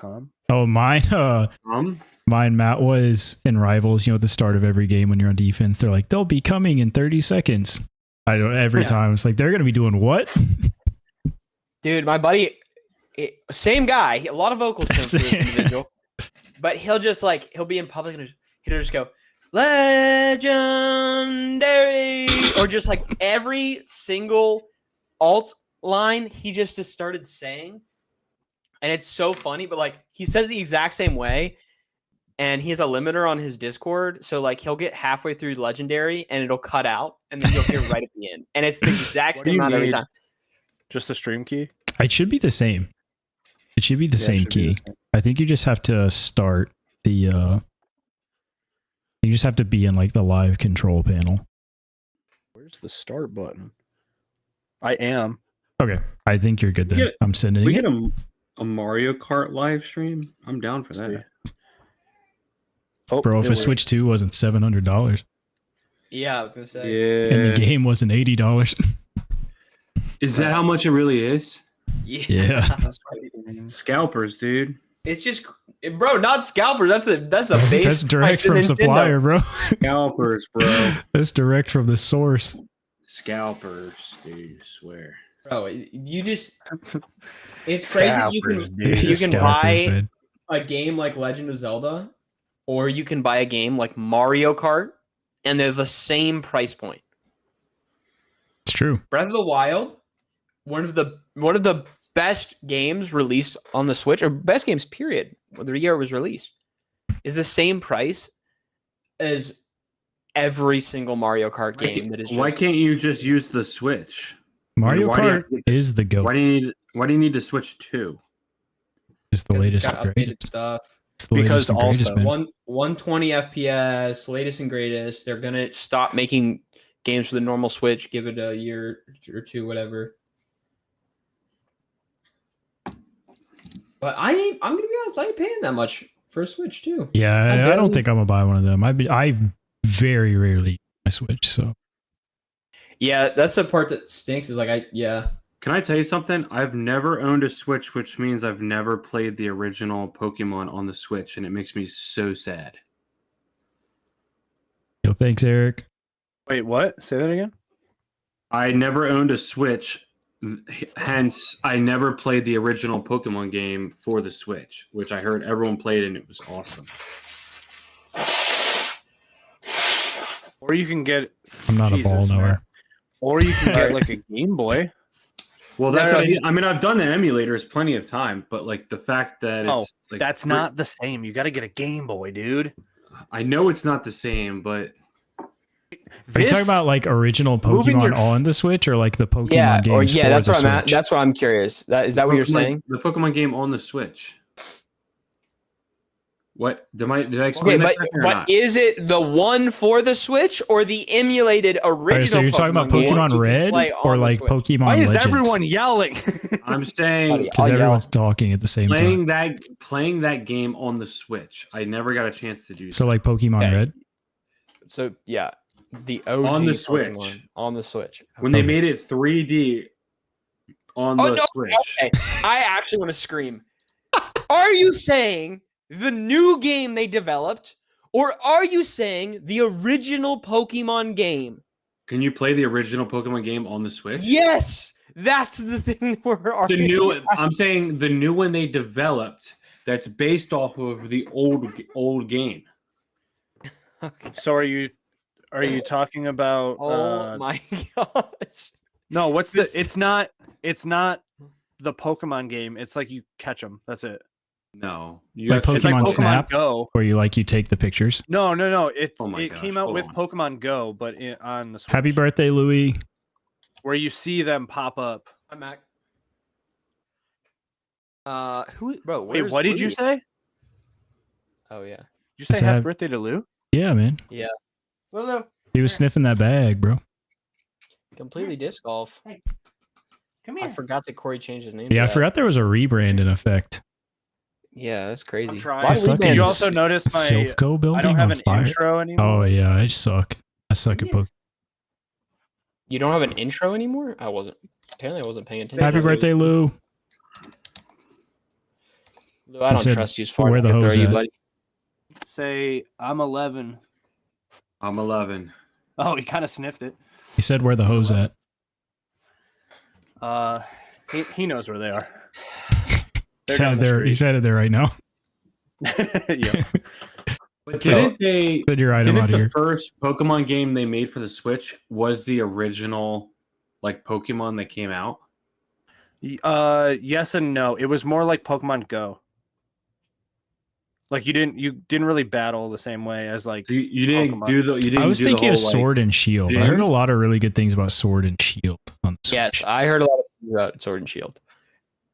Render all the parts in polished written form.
com. Oh, mine. Mine, Matt, was in Rivals. You know, at the start of every game when you're on defense, they're like, they'll be coming in 30 seconds. I don't. Every time it's like they're gonna be doing what? Dude, my buddy, same guy. A lot of vocals to this individual, but he'll be in public and he'll just go legendary, or just like every single alt line he just started saying, and it's so funny. But like he says the exact same way. And he has a limiter on his Discord, so like he'll get halfway through Legendary and it'll cut out, and then you'll hear right at the end, and it's the exact same amount every time. Just the stream key? It should be the same. It should be the same key. I think you just have to start the. You just have to be in like the live control panel. Where's the start button? I am. Okay, I think you're good then. I'm sending it. We get a Mario Kart live stream. I'm down for that. Oh, bro, if a Switch 2 wasn't $700. Yeah, I was gonna say. Yeah. And the game wasn't $80. Is that how much it really is? Yeah. Scalpers, dude. It's just, bro, not scalpers. That's a base. That's direct from supplier, bro. Scalpers, bro. That's direct from the source. Scalpers, dude. I swear. Bro, you just. It's crazy. Scalpers, You can buy man. a game like Legend of Zelda, or you can buy a game like Mario Kart, and they're the same price point. It's true. Breath of the Wild, one of the best games released on the Switch, or best games period, the year it was released, is the same price as every single Mario Kart game that is. Why can't you just use the Switch? Mario Why do you Kart is the GOAT. Why do you need to Switch 2? It's the latest got and updated greatest. stuff. It's the Because latest and greatest, also man. 120 FPS, latest and greatest. They're gonna stop making games for the normal Switch. Give it a year or two, whatever. But I'm gonna be honest. I ain't paying that much for a Switch too. Yeah, I don't think I'm gonna buy one of them. I very rarely use my Switch, so Yeah, that's the part that stinks. Is like Can I tell you something? I've never owned a Switch, which means I've never played the original Pokemon on the Switch, and it makes me so sad. yo, thanks, Eric. Wait, what? Say that again? I never owned a Switch, hence I never played the original Pokemon game for the Switch, which I heard everyone played and it was awesome. Or you can get... I'm not a ball knower. man. Or you can get like a Game Boy. Well, that's what I mean. I've done the emulators plenty of time, but like the fact that it's like That's not the same. You got to get a Game Boy, dude. I know it's not the same, but Are you talking about like original Pokemon on the Switch or like the Pokemon games? that's for what the I'm at. Switch? That's what I'm curious. Is that what you're saying? The Pokemon game on the Switch. What did I Okay, explain that? but is it the one for the Switch or the emulated original? Alright, so you're talking about game Pokemon you can Red play or on the like Switch? Pokemon Why is Legends? everyone yelling? I'm saying Because everyone's talking at the same time. playing that game on the Switch. I never got a chance to do So like Pokemon Okay. Red. So yeah, the OG On the Pokemon Switch. on the Switch. when they made it 3D on the Switch. Okay, I actually want to scream. Are you saying the new game they developed, or are you saying the original Pokemon game? Can you play the original Pokemon game on the Switch? Yes, that's the thing we're The arguing. new I'm saying the new one they developed that's based off of the old game. So are you talking about Oh my gosh. No, what's the it's not the Pokemon game. It's like you catch them. That's it. No. Like actually- It's like Pokemon Pokemon Snap? Go. Where you take the pictures. No. It Oh my came gosh, out hold with on. Pokemon Go, but on the Switch. Happy birthday, Louis. Where you see them pop up. I'm Mac. Who, bro? Wait, where's what did you Louis? say? Oh yeah. Did you say Is happy that- birthday to Lou? Yeah, man. Well, He was sniffing that bag, bro. completely disc golf. Come I forgot that Corey changed his name. Yeah, I to that. forgot there was a rebrand in effect. Yeah, that's crazy. I'm trying. Why I suck we Did you at also notice my Silphco building I don't have on an fire. intro anymore? Oh yeah, I suck. I suck at Pokemon. You don't have an intro anymore? Apparently I wasn't paying attention. Happy birthday, Lou. Lou, I don't said, trust you as far "Where as the I can throw hose you, at?" buddy. Say I'm 11. I'm 11. Oh, he kind of sniffed it. He said, "Where the hose at?" He knows where they are. He They're down said, the there, he street. said it there right now. Yeah. But didn't they? Said your item Didn't out the here. first Pokemon game they made for the Switch was the original, like Pokemon that came out? Yes and no. It was more like Pokemon Go. Like you didn't really battle the same way as like So you didn't Pokemon. do the. You didn't. I was do the thinking of whole, like- Sword and Shield. I heard a gyms? lot of really good things about Sword and Shield on the Switch. Yes, I heard a lot of things about Sword and Shield.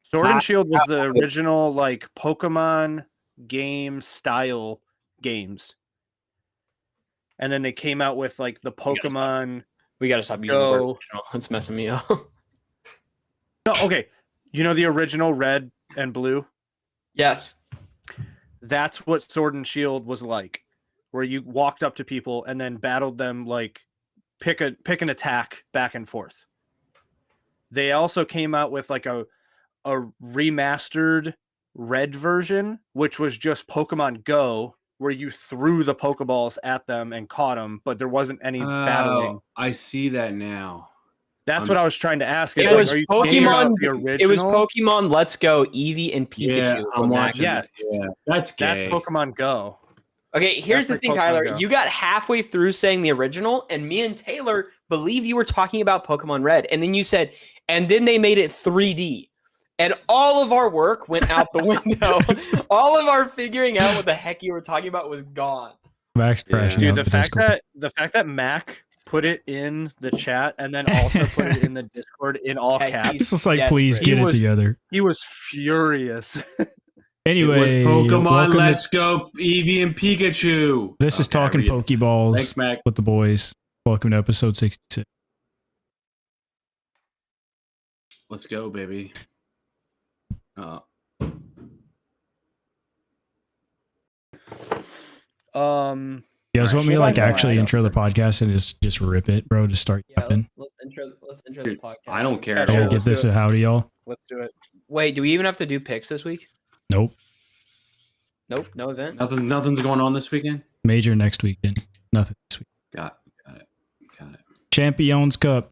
Sword and Shield was the original like Pokemon game style games. And then they came out with like the Pokemon. We gotta stop using the word Go. original. It's messing me up. No, okay. You know the original Red and Blue? Yes. That's what Sword and Shield was like, where you walked up to people and then battled them like pick an attack back and forth. They also came out with like a remastered Red version, which was just Pokemon Go, where you threw the Pokeballs at them and caught them, but there wasn't any battling. Oh, I see that now. That's what I was trying to ask. Is It like, was are you talking about Pokemon. the original? It was Pokemon Let's Go, Eevee, and Pikachu. Yeah, I'm were watching. Max. Yes. Yeah, that's gay. That's Pokemon Go. Okay, here's That's the like thing, Pokemon Kyler. Go. You got halfway through saying the original, and me and Taylor believed you were talking about Pokemon Red. And then you said, and then they made it 3D. And all of our work went out the window. All of our figuring out what the heck you were talking about was gone. Max crashing Dude, out the the fact Discord. that Mac put it in the chat and then also put it in the Discord in all Yeah, caps. It's just like, desperate. please get He it was- together. He was furious. Anyway, it was Pokemon welcome to- Let's Go Eevee and Pikachu. this is Okay, Talking read it. Pokeballs Thanks, Mac. with the boys. Welcome to episode 66. Let's go, baby. You guys want me to like I know, actually I know. intro the podcast and just rip it, bro? Just start yapping. let's intro the Dude, podcast. I don't care. Yeah, at sure. I'll all. give this a howdy, y'all. Let's do it. Wait, do we even have to do picks this week? Nope. Nope, no event. Nothing's going on this weekend. Major next weekend. Nothing this week. Got it. Champions Cup.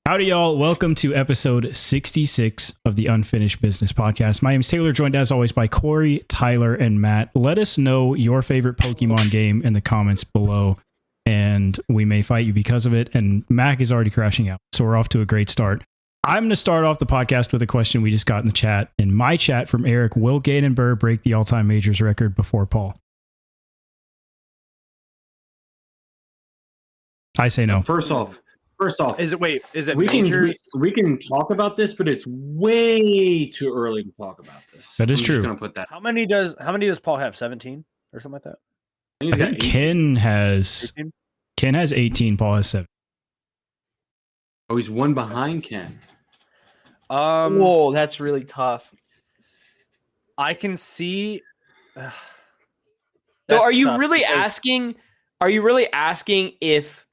Howdy, y'all. Welcome to episode 66 of the Unfinished Business Podcast. My name is Taylor, joined as always by Corey, Tyler, and Matt. Let us know your favorite Pokemon game in the comments below, and we may fight you because of it. And Mac is already crashing out, so we're off to a great start. I'm going to start off the podcast with a question we just got in the chat. In my chat from Eric, will Gaiden Burr break the all-time majors record before Paul? I say no. First off, Is it we major? we can talk about this, but it's way too early to talk about this. That is I'm true. Just gonna put that. How many does Paul have? 17 or something like that? I I he's got think 18. Ken has 18, Paul has 7. Oh, he's one behind Ken. Whoa, that's really tough. I can see. So That's are you tough really because asking? Are you really asking if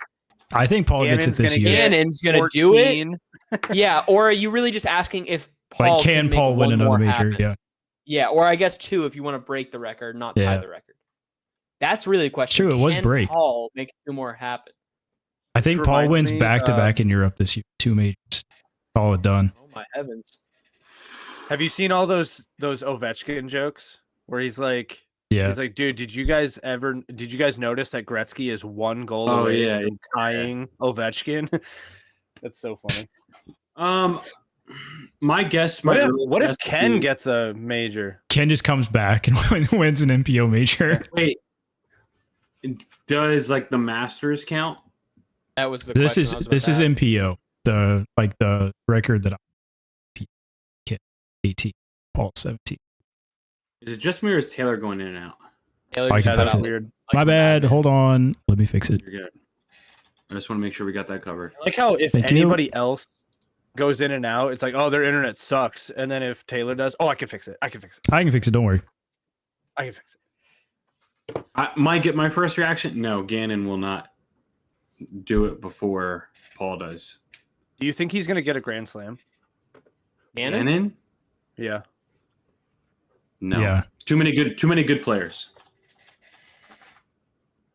I think Paul gets it Ganon's this gonna year. get Ganon's gonna do it? 14? Yeah, or are you really just asking if Paul Like, can make Paul win one another more major? happen? Yeah. Yeah, or I guess 2 if you want to break the record, not tie Yeah. the record. That's really the question. True, it was Can break. Paul make 2 more happen? I think Which Paul reminds wins me, back to back in Europe this year. 2 majors. Call it done. Oh my heavens! Have you seen all those Ovechkin jokes where he's like, Yeah. he's like, dude, did you guys notice that Gretzky is 1 goal Oh, away yeah, from tying Ovechkin? That's so funny. My guess. What if Ken gets a major? Ken just comes back and wins an MPO major. Wait? Does like the Masters count? That was the This question is I was about this to is ask. MPO. The record that I Ken 18, Paul 17. Is it just me or is Taylor going in and out? Taylor I just can cut fix out it. Weird. like My bad. madman. Hold on. Let me fix it. You're good. I just want to make sure we got that covered. I like how if Thank you. anybody else goes in and out, it's like, oh, their internet sucks. And then if Taylor does, oh, I can fix it. I can fix it. I can fix it. Don't worry. I can fix it. My first reaction. No, Ganon will not do it before Paul does. Do you think he's gonna get a Grand Slam? Ganon? Ganon? Yeah. No. Yeah. Too many good players.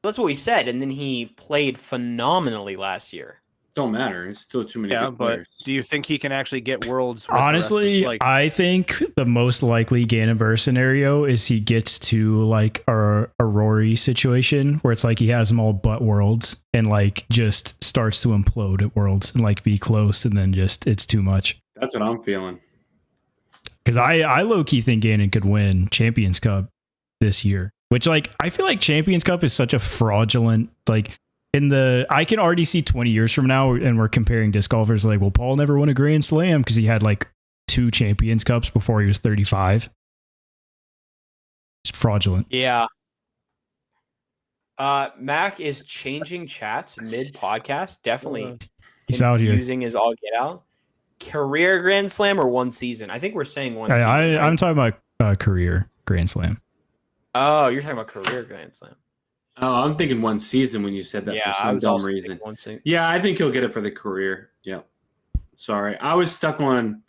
That's what we said, and then he played phenomenally last year. Don't matter. It's still too many Yeah, good but players. do you think he can actually get worlds? With the rest Honestly, of, like, I think the most likely Ganonverse scenario is he gets to like a Rory situation where it's like he has them all but worlds and like just starts to implode at worlds and like be close and then just it's too much. That's what I'm feeling. Because I low key think Ganon could win Champions Cup this year, which like I feel like Champions Cup is such a fraudulent like. I can already see 20 years from now, and we're comparing disc golfers like, well, Paul never won a Grand Slam because he had like 2 Champions Cups before he was 35. It's fraudulent. Yeah. Mac is changing chats mid podcast. Definitely He's out here. confusing as all get out. Career Grand Slam or one season? I think we're saying one season. I'm right? talking about career Grand Slam. Oh, you're talking about career Grand Slam. Oh, I'm thinking one season when you said that Yeah, for I some was dumb also reason. thinking one season. Yeah, I think he'll get it for the career. Yeah. Sorry. I was stuck on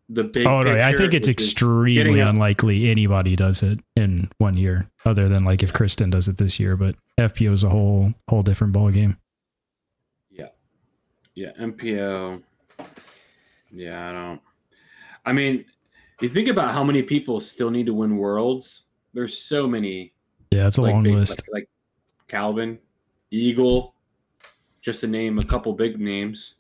the big Oh no, I picture, think it's which is extremely getting a- unlikely anybody does it in 1 year, other than like if Kristen does it this year. But FPO is a whole different ball game. Yeah, MPO. Yeah, I mean, you think about how many people still need to win worlds. There's so many. Yeah, it's a long big, list. like Calvin, Eagle, just to name a couple big names.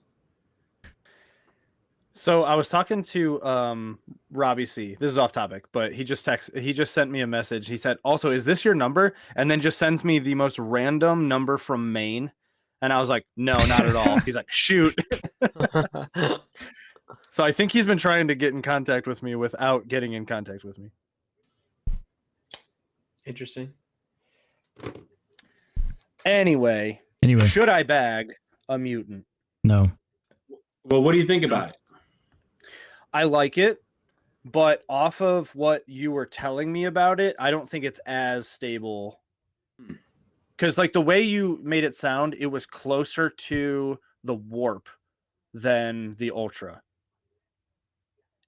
So I was talking to Robbie C. This is off topic, but he just sent me a message. He said, "Also, is this your number?" And then just sends me the most random number from Maine. And I was like, "No, not at all." He's like, "Shoot." So I think he's been trying to get in contact with me without getting in contact with me. Interesting. Anyway, should I bag a mutant? No. Well, what do you think about it? I like it, but off of what you were telling me about it, I don't think it's as stable. Because like the way you made it sound, it was closer to the warp than the ultra.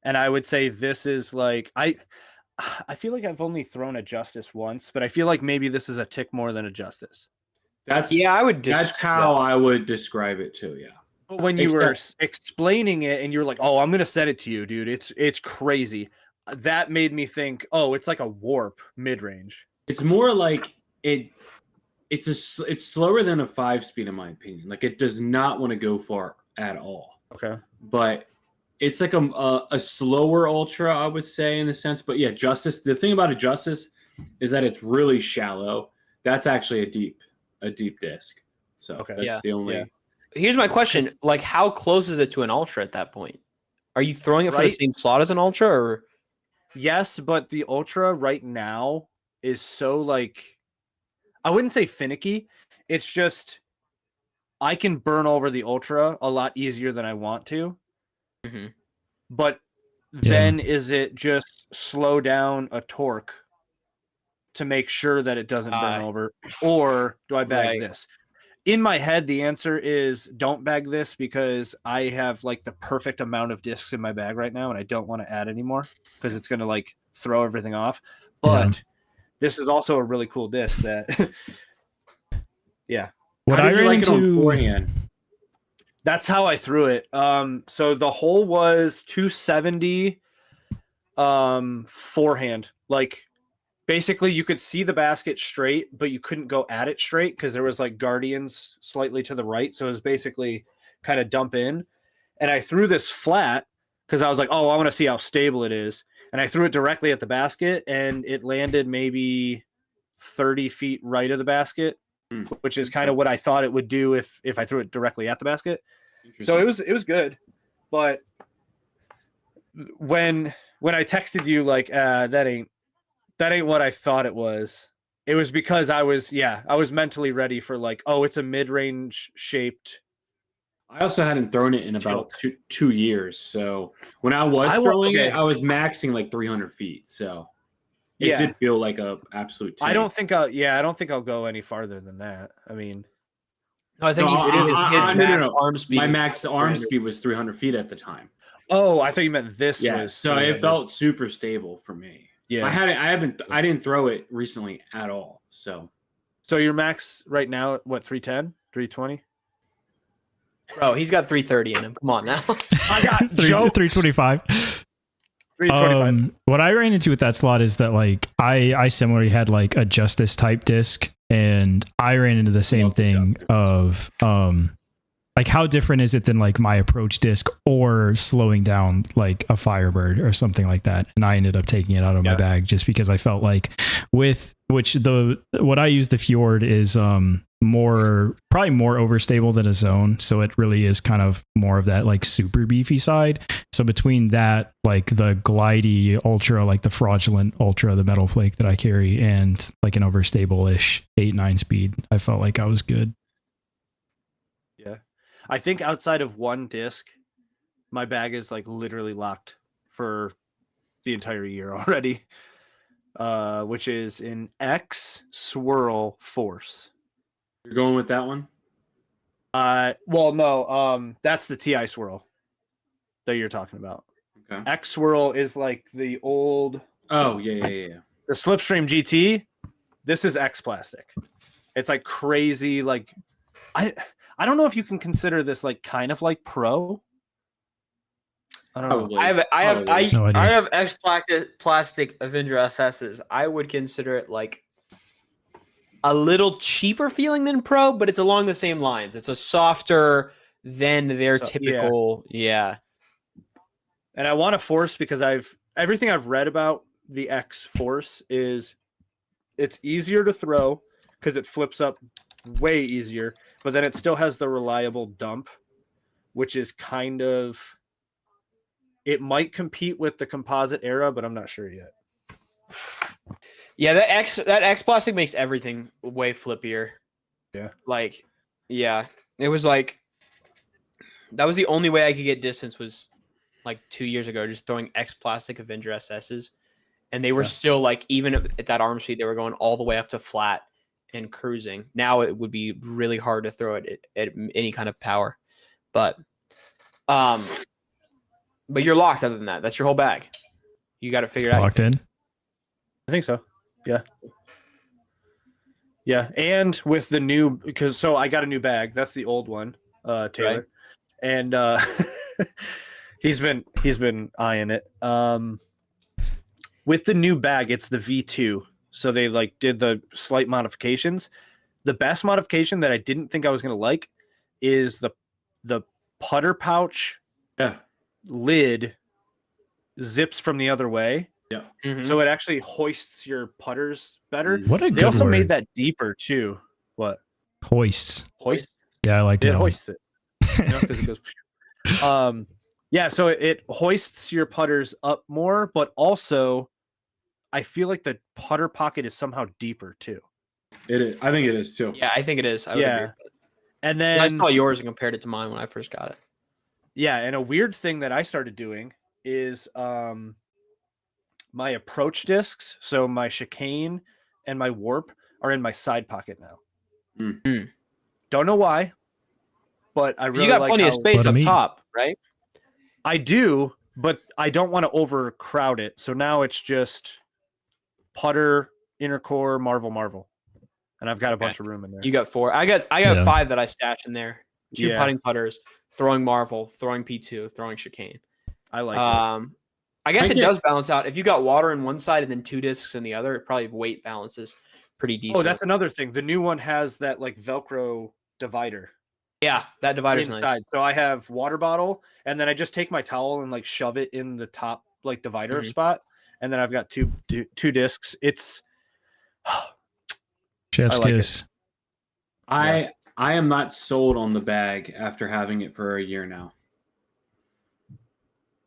And I would say this is like I feel like I've only thrown a justice once, but I feel like maybe this is a tick more than a justice. That's I would. That's how I would describe it too. Yeah. But when you were explaining it and you're like, "Oh, I'm gonna send it to you, dude. It's crazy." That made me think, "Oh, it's like a warp mid range." It's more like it's slower than a 5-speed in my opinion. Like it does not want to go far at all. Okay. But it's like a slower ultra, I would say, in a sense. But yeah, Justice. The thing about a Justice is that it's really shallow. That's actually a deep disc. So that's the only. Yeah. Here's my question: like, how close is it to an ultra at that point? Are you throwing it for the same slot as an ultra, or? Yes, but the ultra right now is so like, I wouldn't say finicky. It's just I can burn over the ultra a lot easier than I want to. Mm-hmm. But then is it just slow down a torque to make sure that it doesn't burn over, or do I bag this? In my head, the answer is don't bag this because I have like the perfect amount of discs in my bag right now, and I don't want to add any more because it's going to like throw everything off. But this is also a really cool disc that, yeah. What I ran into, that's how I threw it. So the hole was 270 forehand. Like basically you could see the basket straight, but you couldn't go at it straight because there was like guardians slightly to the right. So it was basically kind of dump in. And I threw this flat because I was like, oh, I want to see how stable it is. And I threw it directly at the basket and it landed maybe 30 feet right of the basket, which is kind of what I thought it would do if I threw it directly at the basket. So it was good. But when I texted you like that ain't what I thought it was, it was because I was mentally ready for like, oh, it's a mid-range shaped. I also hadn't thrown it in about 2 years. So when I was throwing it, I was maxing like 300 feet. So it did feel like a absolute tank. I don't think I'll go any farther than that. I mean, I think his max arm speed. My max arm speed was 300 feet at the time. Oh, I thought you meant this was. So it felt super stable for me. Yeah. I didn't throw it recently at all. So So your max right now, what, 310, 320? Bro, he's got 330 in him. Come on now. I got jokes. 325. 325. What I ran into with that slot is that like I similarly had like a Justice type disc, and I ran into the same Love the thing Justice. of like how different is it than like my approach disc or slowing down like a Firebird or something like that, and I ended up taking it out of my Yeah. bag just because I felt like with what I use the Fjord is probably more overstable than a Zone, so it really is kind of more of that like super beefy side. So between that, like the glidey ultra, like the fraudulent ultra, the metal flake that I carry, and like an overstable-ish 8-9 speed, I felt like I was good. Yeah. I think outside of one disc, my bag is like literally locked for the entire year already. Which is an X Swirl Force. you're going with that one? Well, no, that's the TI Swirl that you're talking about. Okay. X Swirl is like the old Oh yeah. the Slipstream GT. This is X plastic. It's like crazy. Like I don't know if you can consider this like kind of like pro. I don't know. Probably. No idea. I have X plastic Avenger SSs. I would consider it like a little cheaper feeling than Pro, but it's along the same lines. It's a softer than their So- yeah. typical. Yeah. And I want to Force because everything I've read about the X Force is it's easier to throw because it flips up way easier, but then it still has the reliable dump, which is kind of it might compete with the composite era, but I'm not sure yet. Yeah, that X plastic makes everything way flippier. Yeah. Like, yeah. It was like that was the only way I could get distance was like 2 years ago, just throwing X plastic Avenger SSs. And they were Yeah. still like, even at that arm speed, they were going all the way up to flat and cruising. Now it would be really hard to throw it at any kind of power. But you're locked other than that. That's your whole bag. You got to figure it out. Locked in. I think so. Yeah. Yeah. And with the new, because so I got a new bag. That's the old one, Taylor. Right. And he's been eyeing it. With the new bag, it's the V2. So they like did the slight modifications. The best modification that I didn't think I was gonna like is the putter pouch Yeah. lid zips from the other way. Mhm. So it actually hoists your putters better. What a They good also word. made that deeper too. What? Hoists. Hoist? Yeah, I liked It it. hoists it. You know, 'cause it goes. Yeah, so it hoists your putters up more, but also I feel like the putter pocket is somehow deeper too. It is. I think it is too. Yeah, I think it is. I would Yeah. agree. And I then saw yours and compared it to mine when I first got it. yeah, and a weird thing that I started doing is my approach discs, so my chicane and my warp are in my side pocket now. Mm. Don't know why, but I really You got like plenty of how- space What I up mean. top, right? I do, but I don't want to overcrowd it. So now it's just putter, inner core, Marvel, and I've got a Okay. bunch of room in there. You got 4. I got Yeah. 5 that I stashed in there. 2 Yeah. putting putters, throwing Marvel, throwing P2, throwing chicane. I like it. I guess I it get- does balance out. If you got water in one side and then 2 discs in the other, it probably weight balances pretty decent. Oh, that's another thing. The new one has that like Velcro divider yeah, that divider's inside. nice. So I have water bottle, and then I just take my towel and like shove it in the top like divider Mhm. spot, and then I've got two discs. It's Chef's I like it. kiss. I am not sold on the bag after having it for a year now.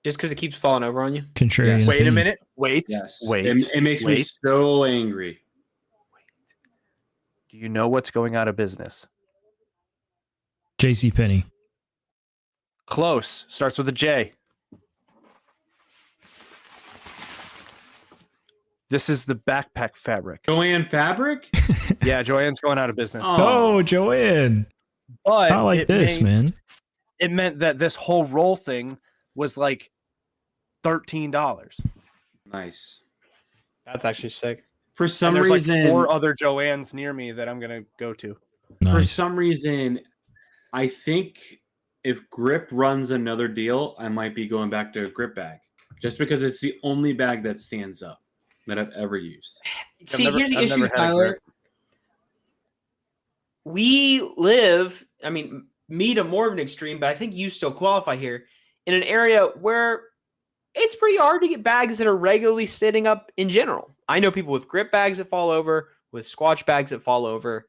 Just because it keeps falling over on you. Contrarian. Yes. wait a opinion. minute. Wait. Yes. Wait. It makes me wait. so angry. Do you know what's going out of business? JC Penney. Close. Starts with a J. This is the backpack fabric. Joanne Fabric? Yeah, Joanne's going out of business. Oh. Oh, Joanne. But I like it this, man. It meant that this whole roll thing was like $13. Nice. That's actually sick. For And some there's reason, like 4 other Joannes near me that I'm gonna go to. for Nice. some reason, I think if Grip runs another deal, I might be going back to a Grip bag, just because it's the only bag that stands up that I've ever used. See, never- here's the I've issue, never had a Tyler. grip. We live, I mean, me to more of an extreme, but I think you still qualify here in an area where it's pretty hard to get bags that are regularly sitting up in general. I know people with grip bags that fall over, with squatch bags that fall over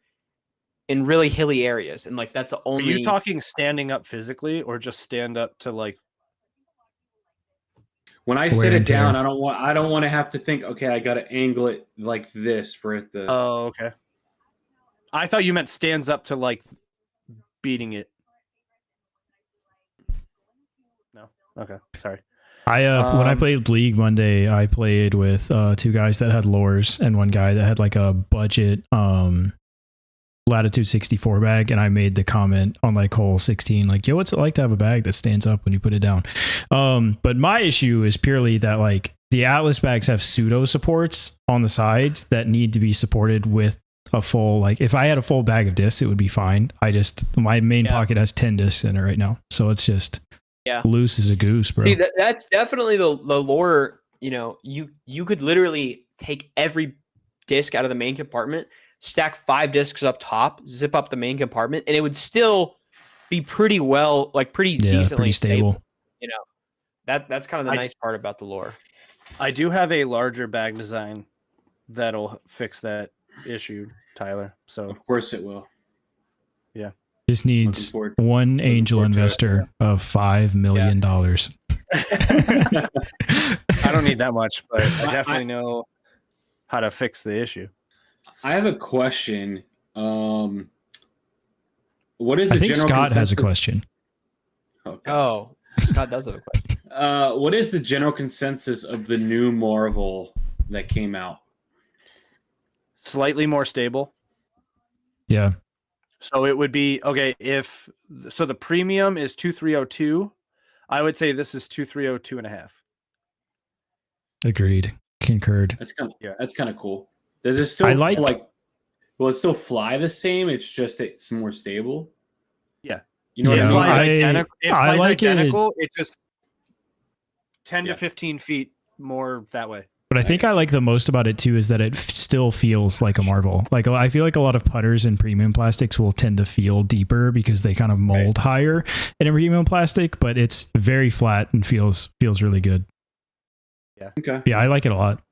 in really hilly areas. And like, that's the Are only. you talking standing up physically or just stand up to like? When I Wear sit it and tear. down, I don't want to have to think, okay, I got to angle it like this for it to. Oh, okay. I thought you meant stands up to like beating it. No. Okay. Sorry. When I Um, played League Monday, I played with 2 guys that had lures and one guy that had like a budget Latitude 64 bag, and I made the comment on like hole 16, like, yo, what's it like to have a bag that stands up when you put it down? But my issue is purely that like the Atlas bags have pseudo supports on the sides that need to be supported with a full, like if I had a full bag of discs, it would be fine. My main Yeah. pocket has 10 discs in it right now. So it's just Yeah. loose as a goose, bro. See, that's definitely the lore. You know, you could literally take every disc out of the main compartment, stack 5 discs up top, zip up the main compartment, and it would still be pretty well, like pretty Yeah, decently pretty stable. You know, that's kind of the I- nice part about the lore. I do have a larger bag design that'll fix that issue, Tyler. So Of course it will. Just needs forward- one angel forward to it, investor of $5 million. I don't need that much, but I I- definitely know how to fix the issue. I have a question. What is I the think general Scott has a consensus- question. Okay. Oh, Scott does have a question. What is the general consensus of the new Marvel that came out? Slightly more stable. Yeah. So it would be okay if so the premium is 2302. I would say this is 2302 and a half. Agreed. Concurred. That's kind of Yeah. That's kind of cool. Does it still I like- will it still fly the same? It's just it's more stable. Yeah. You know Yeah, It what I flies mean? identical. It I flies like it- identical. It just 10 Yeah. to 15 feet more that way. But I think I like the most about it too is that it still feels like a Marvel. Like I feel like a lot of putters and premium plastics will tend to feel deeper because they kind of mold higher in a premium plastic, but it's very flat and feels really good. Okay. Yeah, I like it a lot.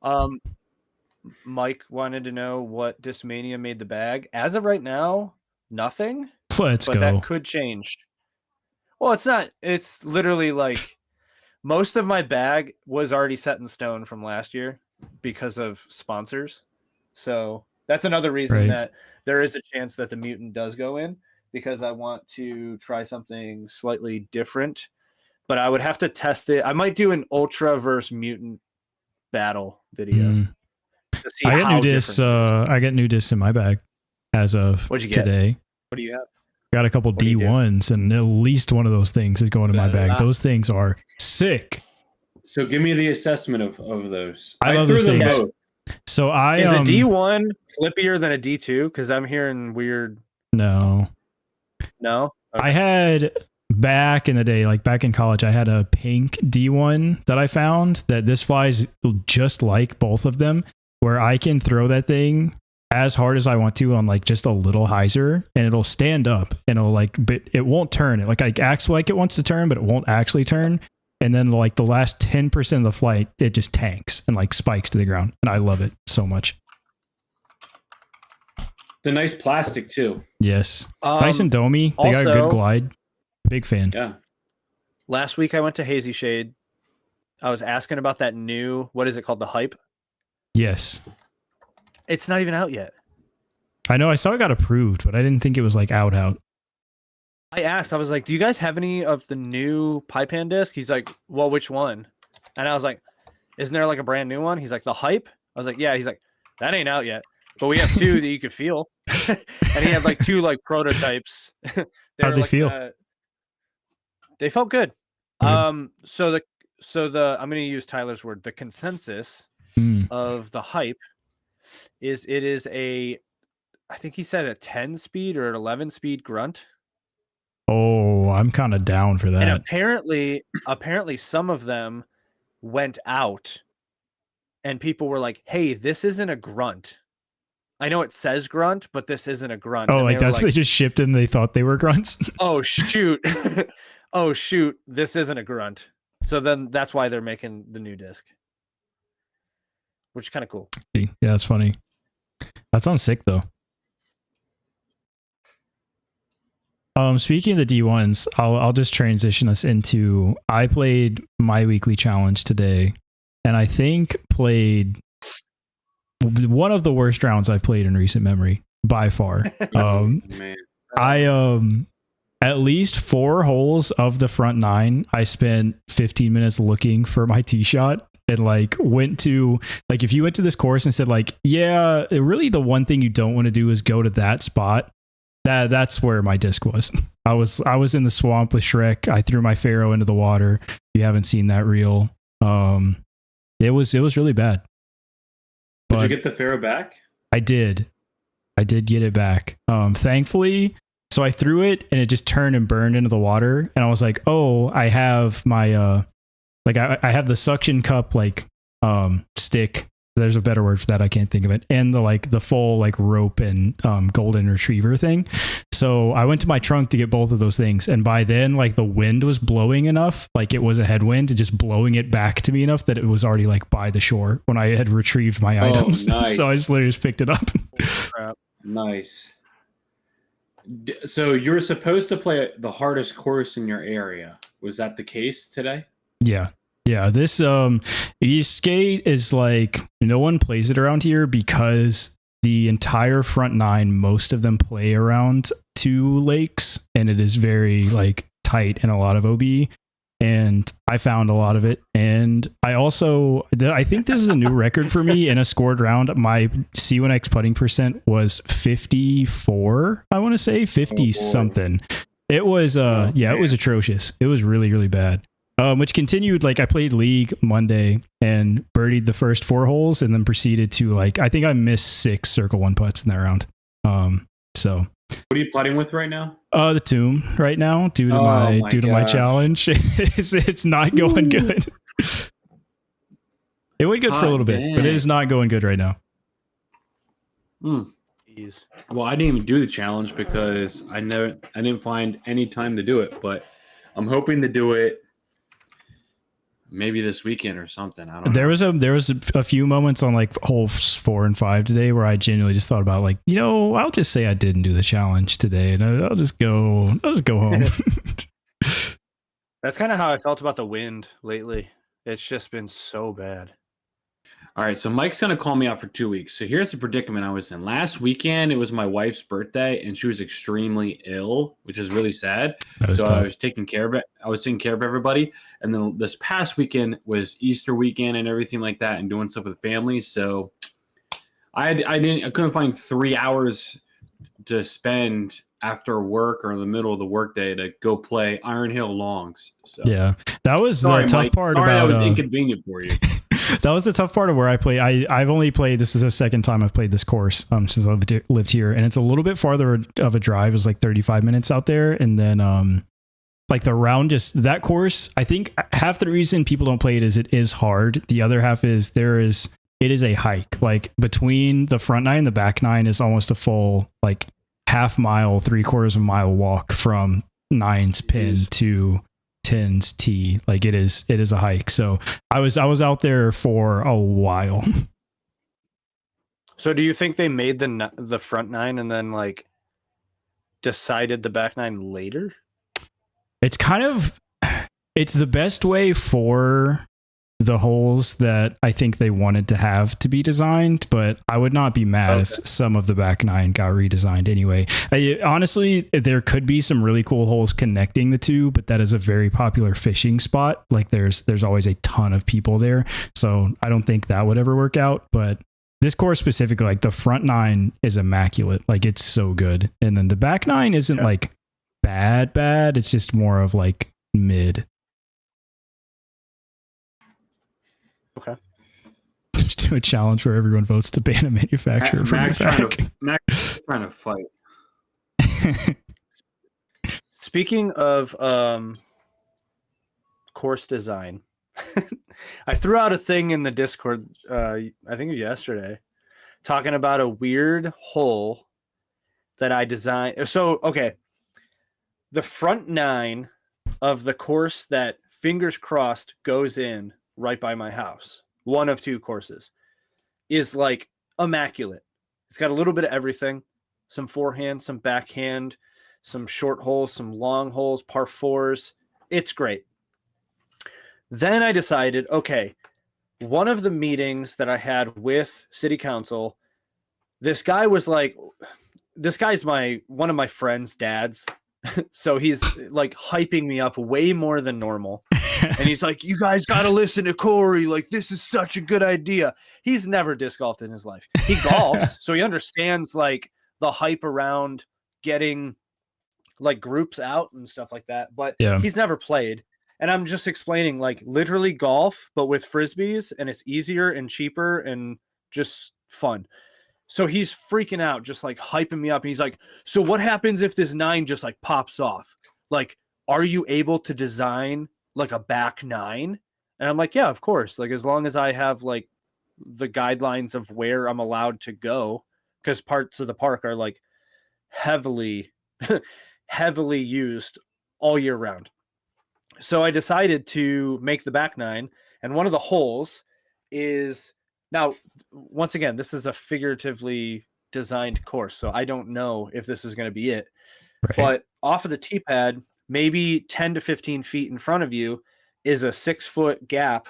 Mike wanted to know what Discmania made the bag. As of right now, nothing. Let's But go. that could change. Well, it's not. It's literally like most of my bag was already set in stone from last year because of sponsors. So that's another reason Right. that there is a chance that the mutant does go in because I want to try something slightly different. But I would have to test it. I might do an ultra versus mutant battle video Mm. to see I got how new discs. different it is. I got new discs in my bag as of What'd you get? today. What do you have? Got a couple do you do? D1s, and at least one of those things is going in my bag. Ah. Those things are sick. So give me the assessment of those. I love threw those them things. both. So I Is a D1 flippier than a D2? Because I'm hearing weird. no. No. I had back in the day, like back in college, I had a pink D1 that I found that this flies just like both of them, where I can throw that thing as hard as I want to on like just a little hyzer and it'll stand up and it'll like, but it won't turn. It like acts like it wants to turn, but it won't actually turn. And then like the last 10% of the flight, it just tanks and like spikes to the ground. And I love it so much. It's a nice plastic too. Yes. Nice and domey. They got a also- good glide. Big fan. Yeah. Last week I went to Hazy Shade. I was asking about that new, what is it called? The Hype. Yes. It's not even out yet. I know I saw it got approved, but I didn't think it was like out. I asked, I was like, do you guys have any of the new Pipan disc? He's like, well, which one? And I was like, isn't there like a brand new one? He's like, the Hype? I was like, yeah. He's like, that ain't out yet. But we have 2 that you could feel. And he had like 2 like prototypes. How'd they like, feel? They felt good. Good. So the I'm gonna use Tyler's word. The consensus of the hype is it is a, I think he said a 10 speed or an 11 speed grunt. Oh, I'm kind of down for that. And apparently some of them went out and people were like, hey, this isn't a grunt. I know it says grunt, but this isn't a grunt. Oh, And like they were that's they just shipped in. They thought they were grunts. oh shoot. Oh shoot, this isn't a grunt. So then that's why they're making the new disc. Which is kind of cool. Yeah, that's funny. That sounds sick though. Speaking of the D1s, I'll just transition us into, I played my weekly challenge today, and I think played one of the worst rounds I've played in recent memory by far. Man. I at least 4 holes of the front 9, I spent 15 minutes looking for my tee shot. And like went to, like, if you went to this course and said like, yeah, really the one thing you don't want to do is go to that spot, that's where my disc was. I was in the swamp with Shrek. I threw my Pharaoh into the water. If you haven't seen that reel, it was really bad. Did you get the Pharaoh back? I did get it back. Thankfully, so I threw it and it just turned and burned into the water, and I was like, oh, I have my like I have the suction cup like stick. There's a better word for that, I can't think of it. And the full like rope and golden retriever thing. So I went to my trunk to get both of those things, and by then like the wind was blowing enough, like it was a headwind, and just blowing it back to me enough that it was already like by the shore when I had retrieved my items. Nice. So I just literally just picked it up. Nice. So you were supposed to play the hardest course in your area. Was that the case today? Yeah, this East Skate is like, no one plays it around here because the entire front 9, most of them play around 2 lakes, and it is very like tight and a lot of OB, and I found a lot of it. And I also, I think this is a new record for me in a scored round. My C1X putting percent was 54, I want to say 50 something. It was it was atrocious. It was really, really bad. Which continued, like I played League Monday and birdied the first 4 holes, and then proceeded to like, I think I missed 6 circle 1 putts in that round. So what are you putting with right now? The Tomb right now, due to my challenge. it's not going good. It went good for a little bit, but it is not going good right now. Jeez. Well, I didn't even do the challenge because I didn't find any time to do it, but I'm hoping to do it maybe this weekend or something. I don't know. There was a few moments on like holes 4 and 5 today where I genuinely just thought about like, I'll just say I didn't do the challenge today, and I'll just go home. That's kind of how I felt about the wind lately. It's just been so bad. All right, so Mike's going to call me out for 2 weeks. So here's the predicament I was in. Last weekend, it was my wife's birthday, and she was extremely ill, which is really sad. So tough. I was taking care of it. I was taking care of everybody. And then this past weekend was Easter weekend and everything like that, and doing stuff with families. So I couldn't find 3 hours to spend after work or in the middle of the workday to go play Iron Hill Longs. So Yeah, that was the tough Mike. part Sorry, about. that was inconvenient for you. That was the tough part of where I play. I've only played, this is the second time I've played this course since I've lived here, and it's a little bit farther of a drive. It was like 35 minutes out there, and then like the round, just that course, I think half the reason people don't play it is it is hard. The other half is it is a hike. Like between the front 9 and the back 9 is almost a full like half mile, 3/4 mile walk from 9's pin to 10's tee. Like it is a hike. So I was out there for a while. So do you think they made the front 9 and then like decided the back 9 later? It's the best way for the holes that I think they wanted to have to be designed, but I would not be mad if some of the back 9 got redesigned anyway. Honestly, there could be some really cool holes connecting the 2, but that is a very popular fishing spot. Like there's always a ton of people there, so I don't think that would ever work out. But this course specifically, like the front 9 is immaculate. Like it's so good, and then the back 9 isn't like bad. It's just more of like mid. Okay. Just do a challenge where everyone votes to ban a manufacturer from Max the back. Max trying to fight. Speaking of course design, I threw out a thing in the Discord, I think yesterday, talking about a weird hole that I designed. So, okay, the front 9 of the course that, fingers crossed, goes in right by my house, one of 2 courses, is like immaculate. It's got a little bit of everything, some forehand, some backhand, some short holes, some long holes, par 4s. It's great. Then I decided, okay, one of the meetings that I had with city council, this guy was like, this guy's one of my friend's dads. So he's like hyping me up way more than normal. And he's like, you guys got to listen to Corey. Like, this is such a good idea. He's never disc golfed in his life. He golfs, so he understands like the hype around getting like groups out and stuff like that. But he's never played. And I'm just explaining like literally golf, but with Frisbees, and it's easier and cheaper and just fun. So he's freaking out, just like hyping me up. And he's like, so what happens if this 9 just like pops off? Like, are you able to design like a back 9? And I'm like, yeah, of course. Like, as long as I have like the guidelines of where I'm allowed to go, because parts of the park are like heavily, heavily used all year round. So I decided to make the back 9. And one of the holes is, now, once again, this is a figuratively designed course, so I don't know if this is going to be it. Right. But off of the tee pad, maybe 10 to 15 feet in front of you is a 6-foot gap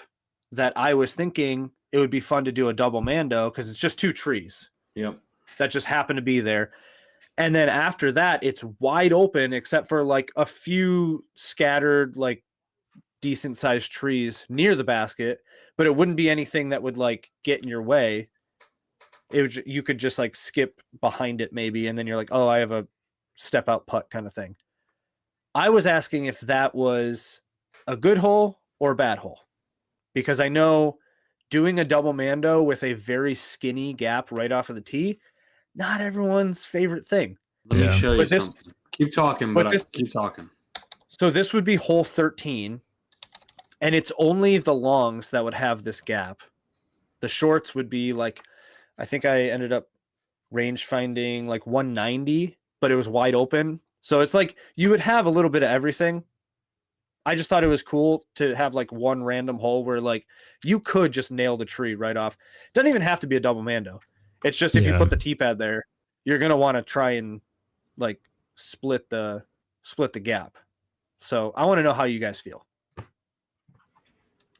that I was thinking it would be fun to do a double mando, because it's just 2 trees. Yep. That just happen to be there. And then after that, it's wide open except for like a few scattered, like decent sized trees near the basket, but it wouldn't be anything that would like get in your way. It would, you could just like skip behind it maybe, and then you're like, oh, I have a step out putt kind of thing. I was asking if that was a good hole or a bad hole, because I know doing a double mando with a very skinny gap right off of the tee, not everyone's favorite thing. Let me show you something. Keep talking, but keep talking. So this would be hole 13. And it's only the longs that would have this gap. The shorts would be like, I think I ended up range finding like 190, but it was wide open. So it's like you would have a little bit of everything. I just thought it was cool to have like one random hole where like you could just nail the tree right off. It doesn't even have to be a double mando. It's just if you put the tee pad there, you're going to want to try and like split the gap. So I want to know how you guys feel.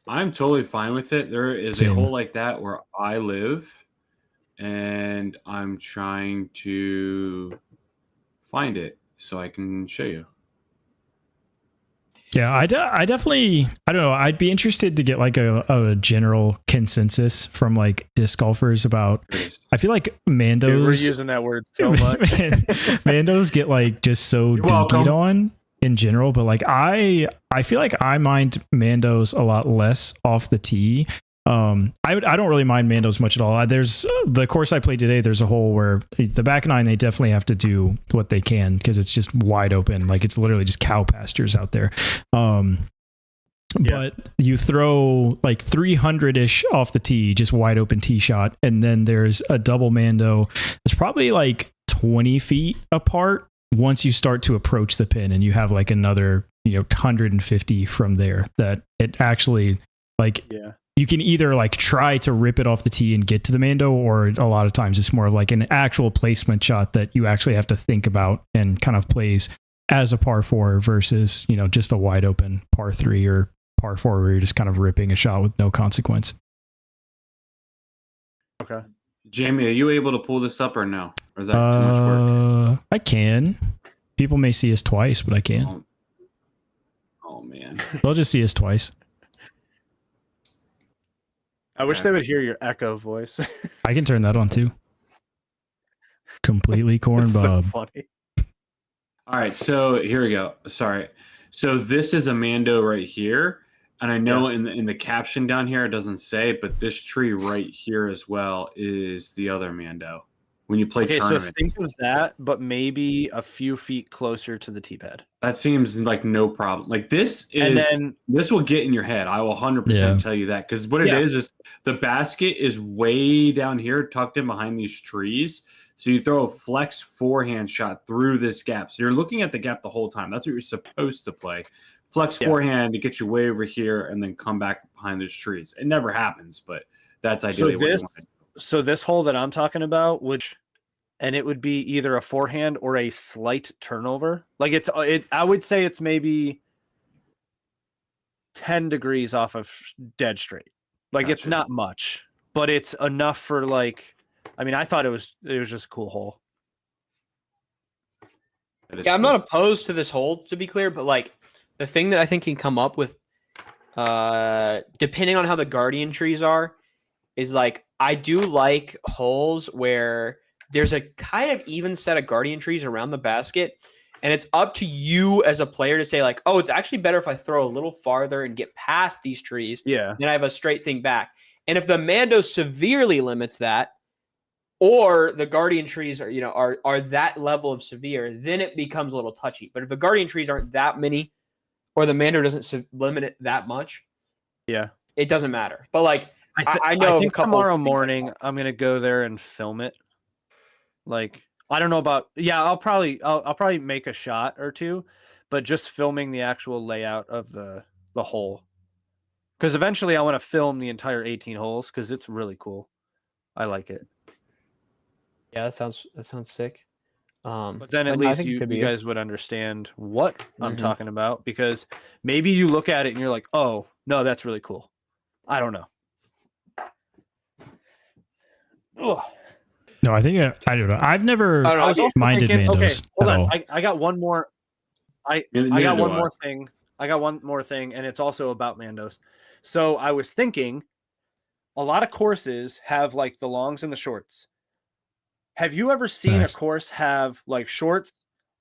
I'm totally fine with it. There is a hole like that where I live, and I'm trying to find it so I can show you. Yeah, I definitely, I don't know. I'd be interested to get like a general consensus from like disc golfers about, I feel like mandos. Dude, we're using that word so much. Mandos get like just so dinkied on in general, but like I feel like I mind mandos a lot less off the tee. I don't really mind mandos much at all. There's the course I played today. There's a hole where the back 9, they definitely have to do what they can because it's just wide open. Like it's literally just cow pastures out there. But you throw like 300-ish off the tee, just wide open tee shot. And then there's a double mando. It's probably like 20 feet apart once you start to approach the pin, and you have like another, 150 from there that it actually like, you can either like try to rip it off the tee and get to the mando, or a lot of times it's more of like an actual placement shot that you actually have to think about and kind of plays as a par 4 versus, just a wide open par 3 or par 4 where you're just kind of ripping a shot with no consequence. Okay. Jamie, are you able to pull this up or no? Or is that too much work? I can. People may see us twice, but I can. Oh man. They'll just see us twice. I wish they would hear your echo voice. I can turn that on too. Completely corn bob. So funny. All right, so here we go. Sorry. So this is a mando right here. And I know in the caption down here it doesn't say, but this tree right here as well is the other Mando. When you play Okay, so tournaments, think of that, but maybe a few feet closer to the T-pad. that seems like no problem. Like this And is then this will get in your head. I will 100% Yeah. tell you that, because what Yeah. it is the basket is way down here, tucked in behind these trees. So you throw a flex forehand shot through this gap. So you're looking at the gap the whole time. That's what you're supposed to play. Flex forehand to get you way over here and then come back behind those trees. It never happens, but that's ideally what you want to do. So this hole that I'm talking about, and it would be either a forehand or a slight turnover. Like I would say it's maybe 10 degrees off of dead straight. Like it's Gotcha. not much, but it's enough for like, I mean, I thought it was just a cool hole. That is Yeah, I'm cool. not opposed to this hole, to be clear, but like the thing that I think can come up with, depending on how the guardian trees are, is like I do like holes where there's a kind of even set of guardian trees around the basket, and it's up to you as a player to say like, oh, it's actually better if I throw a little farther and get past these trees, Yeah. then I have a straight thing back. And if the Mando severely limits that, or the guardian trees are that level of severe, then it becomes a little touchy. But if the guardian trees aren't that many, or the Mando doesn't limit it that much, Yeah. it doesn't matter. But like I know I of a think couple tomorrow things like morning that. I'm gonna go there and film it. Like I don't know about I'll probably make a shot or two, but just filming the actual layout of the hole. Because eventually I want to film the entire 18 holes because it's really cool. I like it. Yeah, that sounds sick. But then at I least think it you could be. guys would understand what I'm Mhm. talking about, because maybe you look at it and you're like, oh no, that's really cool. I don't know. Ugh. No, I think I don't know. I've never I don't know. I was also minded thinking, okay, Mandos hold at on. all. I got one more. I Neither got do one more thing. I got one more thing, and it's also about Mandos. So I was thinking, a lot of courses have like the longs and the shorts. Have you ever seen Nice. a course have like shorts,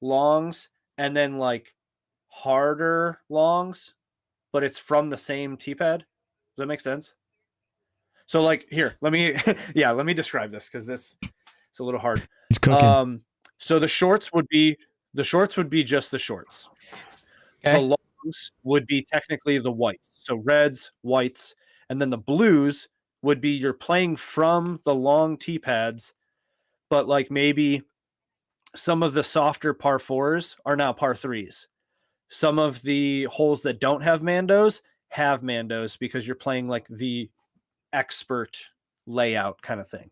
longs, and then like harder longs, but it's from the same T-pad? Does that make sense? So like here, let me describe this because this is a little hard. He's cooking. So the shorts would be just the shorts. Okay. The longs would be technically the whites. So reds, whites, and then the blues would be you're playing from the long tee pads, but like maybe some of the softer par fours are now par threes. Some of the holes that don't have Mandos have Mandos because you're playing like the expert layout kind of thing.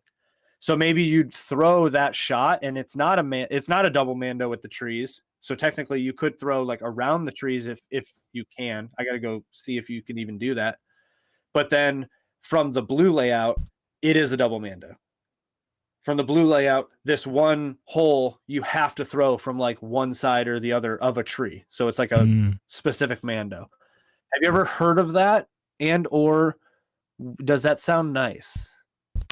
So maybe you'd throw that shot and it's not a double Mando with the trees. So technically you could throw like around the trees if you can. I got to go see if you can even do that. But then from the blue layout, it is a double Mando. From the blue layout, this one hole you have to throw from like one side or the other of a tree. So it's like a specific Mando. Have you ever heard of that? And or does that sound nice?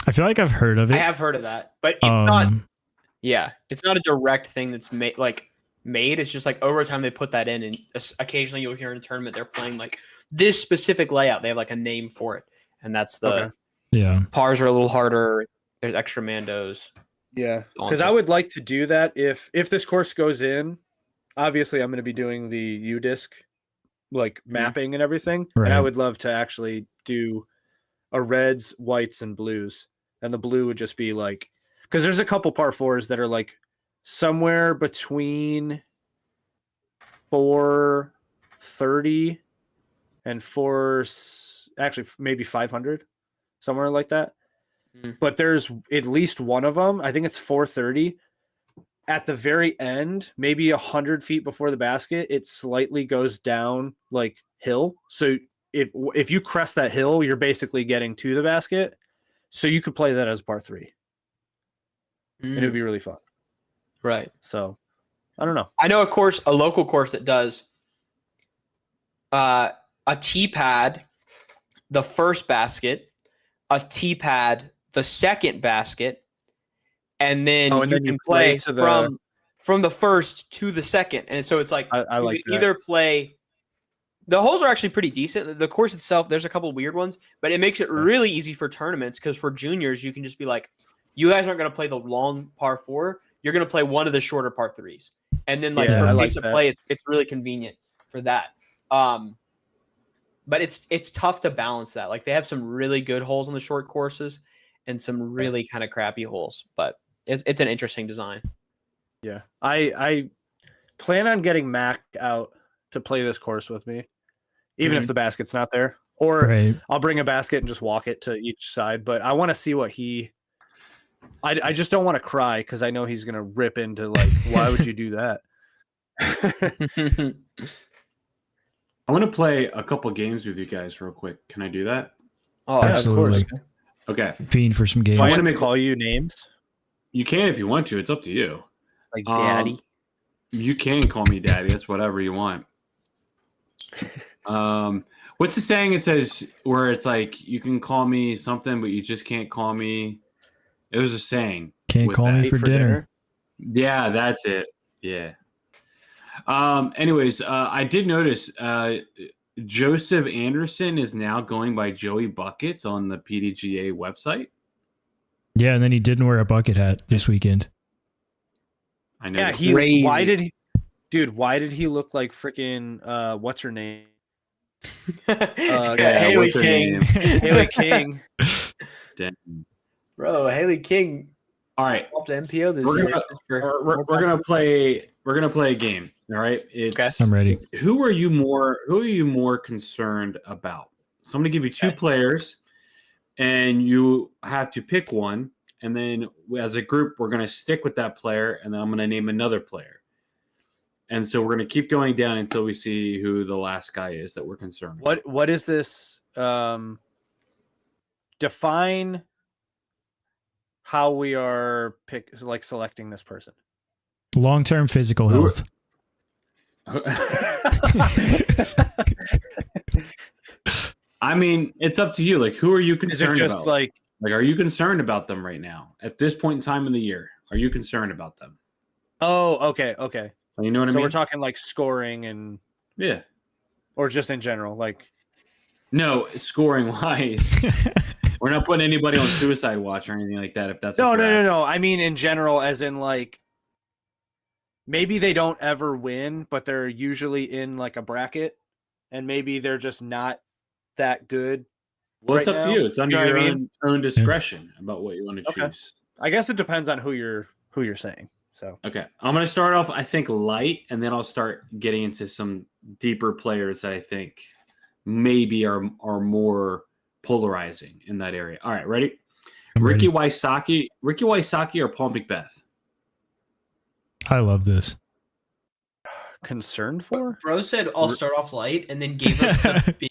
I feel like I've heard of it. I have heard of that, but it's not. Yeah, it's not a direct thing that's made. It's just like over time they put that in, and occasionally you'll hear in a tournament they're playing like this specific layout. They have like a name for it, and that's the Yeah. pars are a little harder. There's extra Mandos. Yeah, So on because so I would like to do that if this course goes in. Obviously, I'm going to be doing the UDisc like mapping and everything, and I Right. would love to actually do a reds, whites, and blues, and the blue would just be like because there's a couple par fours that are like somewhere between 430 and maybe 500, somewhere like that. But there's at least one of them, I think it's 430. At the very end, maybe 100 feet before the basket, it slightly goes down like hill. So if you crest that hill, you're basically getting to the basket. So you could play that as par three, and it would be really fun. right. So I don't know. I know a local course that does a tee pad, the first basket, a tee pad, the second basket, and then you can play from the first to the second. And so it's like I you like could that. either play The holes are actually pretty decent. The course itself, there's a couple weird ones, but it makes it really easy for tournaments because for juniors, you can just be like, you guys aren't going to play the long par 4. You're going to play one of the shorter par 3s. And then like Yeah, for I pace like of that. play, it's really convenient for that. But it's tough to balance that. Like they have some really good holes on the short courses and some really kind of crappy holes, but it's an interesting design. Yeah. I plan on getting Mac out to play this course with me, even if the basket's not there. Or Right. I'll bring a basket and just walk it to each side. But I want to see what I just don't want to cry because I know he's gonna rip into like, why would you do that? I want to play a couple games with you guys real quick. Can I do that? Oh, Yeah, Absolutely. of course. Okay. Fiend for some games. I wanna want to make- call you names You can if you want to. It's up to you. like Daddy. You can call me daddy. That's whatever you want. What's the saying? It says where it's like you can call me something, but you just can't call me. It was a saying. Can't with call me that. for dinner. Yeah, that's it. Yeah. Anyways, I did notice Joseph Anderson is now going by Joey Buckets on the PDGA website. Yeah, and then he didn't wear a bucket hat this weekend. I know. Yeah, Crazy. why did he look like freaking what's her name? Haley what's her King. name? Haley King. Damn. Bro, Haley King All right. swapped MPO this We're year. gonna- for We're more gonna play. We're gonna play a game. All right. It's Okay. I'm ready. Who are you more concerned about? So I'm gonna give you two Okay. players, and you have to pick one. And then as a group, we're gonna stick with that player, and then I'm gonna name another player. And so we're gonna keep going down until we see who the last guy is that we're concerned with. What is this? Define how we are selecting this person. Long-term physical Who- health. I mean, it's up to you. Like, who are you Is it concerned just about? like Like, are you concerned about them right now at this point in time in the year? Are you concerned about them? oh, okay. You know what I So mean? we're talking like scoring and Yeah. or just in general, like No, scoring wise, we're not putting anybody on suicide watch or anything like that. If that's what you're at. no. I mean in general, as in like maybe they don't ever win, but they're usually in like a bracket, and maybe they're just not that good. Well, it's right up now. to you. It's under You know what your I mean? own discretion about what you want to Okay. choose. I guess it depends on who you're saying. So Okay, I'm gonna start off. I think light, and then I'll start getting into some deeper players that I think maybe are more polarizing in that area. All right, ready? I'm Ricky ready. Wysocki, or Paul McBeth? I love this. concerned for? Bro said I'll start off light and then gave us the